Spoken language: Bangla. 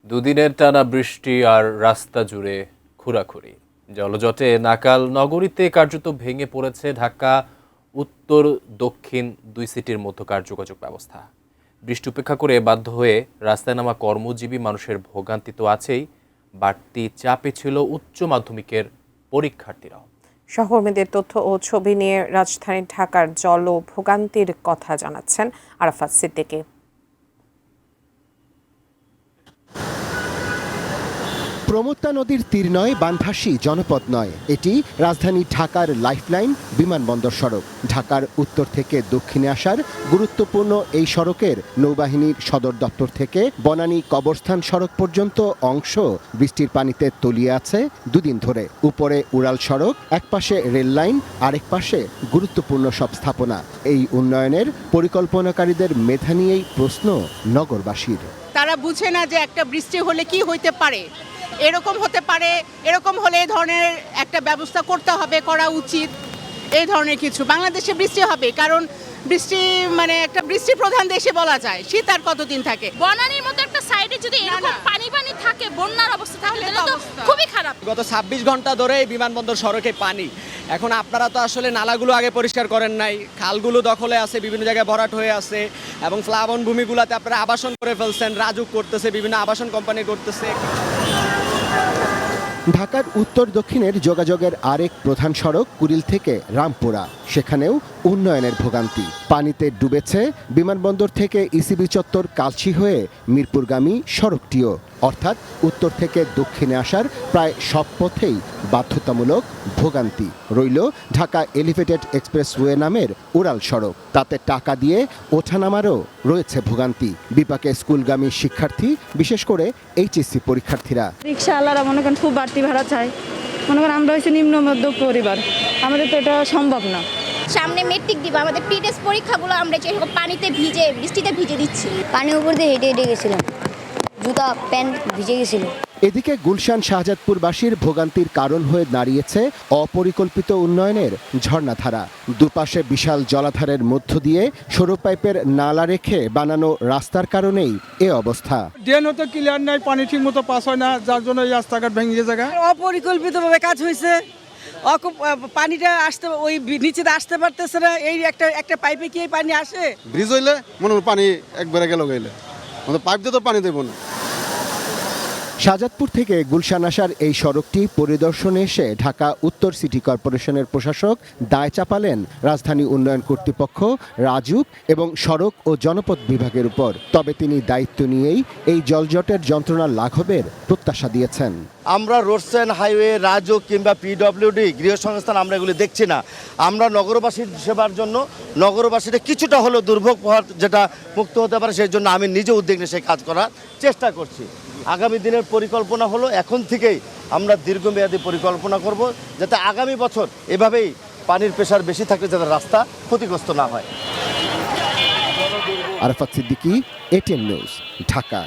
দুদিনের টানা বৃষ্টি আর রাস্তা জুড়ে খোঁড়াখুড়ি। জলজটে নাকাল নগরীতে কার্যত ভেঙে পড়েছে ঢাকা উত্তর দক্ষিণ দুই সিটির মধ্যকার যোগাযোগ ব্যবস্থা। বৃষ্টি উপেক্ষা করে বাধ্য হয়ে রাস্তায় নামা কর্মজীবী মানুষের ভোগান্তি তো আছেই, বাড়তি চাপে ছিল উচ্চ মাধ্যমিকের পরীক্ষার্থীরাও। সহকর্মীদের তথ্য ও ছবি নিয়ে রাজধানী ঢাকার জল ও ভোগান্তির কথা জানাচ্ছেন আরাফাত সিদ্দিকী। প্রমত্তা নদীর তীর নয়, বানভাসী জনপদ নয়, এটি রাজধানী ঢাকার লাইফলাইন বিমানবন্দর সড়ক। ঢাকার উত্তর থেকে দক্ষিণে আসার গুরুত্বপূর্ণ এই সড়কের নৌবাহিনীর সদর দপ্তর থেকে বনানী কবরস্থান সড়ক পর্যন্ত অংশ বৃষ্টির পানিতে তলিয়ে আছে দুদিন ধরে। উপরে উড়াল সড়ক, একপাশে রেল লাইন, আরেক পাশে গুরুত্বপূর্ণ সব স্থাপনা। এই উন্নয়নের পরিকল্পনাকারীদের মেধা নিয়েই প্রশ্ন নগরবাসীর। তারা বুঝে না যে একটা বৃষ্টি হলে কি হইতে পারে, এরকম হতে পারে, এরকম হলে এই ধরনের একটা ব্যবস্থা করতে হবে, করা উচিত। এই ধরনের কিছু বাংলাদেশে বৃষ্টি হবে, কারণ বৃষ্টি মানে একটা বৃষ্টি প্রধান দেশে বলা যায়। শীত আর কতদিন থাকে? বনানীর মতো একটা সাইডে যদি এরকম পানি থাকে, বন্যার অবস্থা, তাহলে তো খুবই খারাপ। গত ২৬ ঘন্টা ধরে বিমানবন্দর সড়কে পানি। এখন আপনারা তো আসলে নালাগুলো আগে পরিষ্কার করেন নাই, খালগুলো দখলে আছে, বিভিন্ন জায়গায় ভরাট হয়ে আছে, এবং প্লাবন ভূমিগুলোতে আপনারা আবাসন করে ফেলছেন, রাজুক করতেছে, বিভিন্ন আবাসন কোম্পানি করতেছে। ঢাকার উত্তর দক্ষিণের যোগাযোগের আরেক প্রধান সড়ক কুড়িল থেকে রামপুরা, সেখানেও উন্নয়নের ভোগান্তি। পানিতে ডুবেছে বিমানবন্দর থেকে ইসিবি চত্বর কালচি হয়ে মিরপুরগামী সড়কটিও। অর্থাৎ উত্তর থেকে দক্ষিণে আসার প্রায় সব পথেই বাধ্যতামূলক ভোগান্তি। রইল ঢাকা এলিভেটেড এক্সপ্রেসওয়ে নামের উড়াল সড়ক, তাতে টাকা দিয়ে ওঠানামারও রয়েছে ভোগান্তি। বিপাকে স্কুলগামী শিক্ষার্থী, বিশেষ করে এইচএসসি পরীক্ষার্থীরা। রিক্সাওয়ালারা মনে করেন খুব বাড়তি ভাড়া চায়। মনে করেন আমরা হচ্ছে নিম্ন মধ্যম পরিবার, আমাদের তো এটা সম্ভব না। সামনে মেট্রিক দিব, আমাদের প্রি-টেস্ট পরীক্ষাগুলো আমরা পানিতে ভিজে, বৃষ্টিতে ভিজে দিচ্ছি। পানির উপর দিয়ে হেঁটে হেঁটে গেছিলাম, জুতা প্যান্ট ভিজে গেছিল। এদিকে গুলশান শাহজাদপুরবাসীর ভোগান্তির কারণ হয়ে দাঁড়িয়েছে অপরিকল্পিত উন্নয়নের ঝর্ণাধারা। দুপাশে বিশাল জলাধারের মধ্য দিয়ে সরু পাইপের নালা রেখে বানানো রাস্তার কারণেই এ অবস্থা। ড্রেনও তো ক্লিয়ার নাই, পানি ঠিক মতো পাস হয় না, যার জন্য এই রাস্তাঘাট ভেঙে যায়। অপরিকল্পিতভাবে কাজ হয়েছে, পানিটা আসতে ওই নিচে আসতে পারতেছে না। এই একটা পাইপে কি এই পানি আসে? ব্রিজ হইলে মনে হয় পানি একবারে গেল গেলে, পাইপ দিয়ে তো পানি দেবো না। শাহজাদপুর থেকে গুলশান আসার এই সড়কটি পরিদর্শনে এসে ঢাকা উত্তর সিটি কর্পোরেশনের প্রশাসক দায় চাপালেন রাজধানী উন্নয়ন কর্তৃপক্ষ, রাজুক এবং সড়ক ও জনপথ বিভাগের উপর। তবে তিনি দায়িত্ব নিয়েই এই জলজটের যন্ত্রণা লাঘবের প্রত্যাশা দিয়েছেন। আমরা রোডসেন হাইওয়ে, রাজুক কিংবা পিডব্লিউডি গৃহসংস্থান আমরা এগুলি দেখছি না। আমরা নগরবাসীর সেবার জন্য নগরবাসীরা কিছুটা হলেও দুর্ভোগ যেটা মুক্ত হতে পারে, সেই জন্য আমি নিজে উদ্যোগ নিয়ে সেই কাজ করার চেষ্টা করছি। আগামী দিনের পরিকল্পনা হলো এখন থেকেই আমরা দীর্ঘমেয়াদী পরিকল্পনা করব, যাতে আগামী বছর এভাবেই পানির প্রেশার বেশি থাকলে যাতে রাস্তা ক্ষতিগ্রস্ত না হয়। Arafat Siddiqui, ATN news, Dhaka.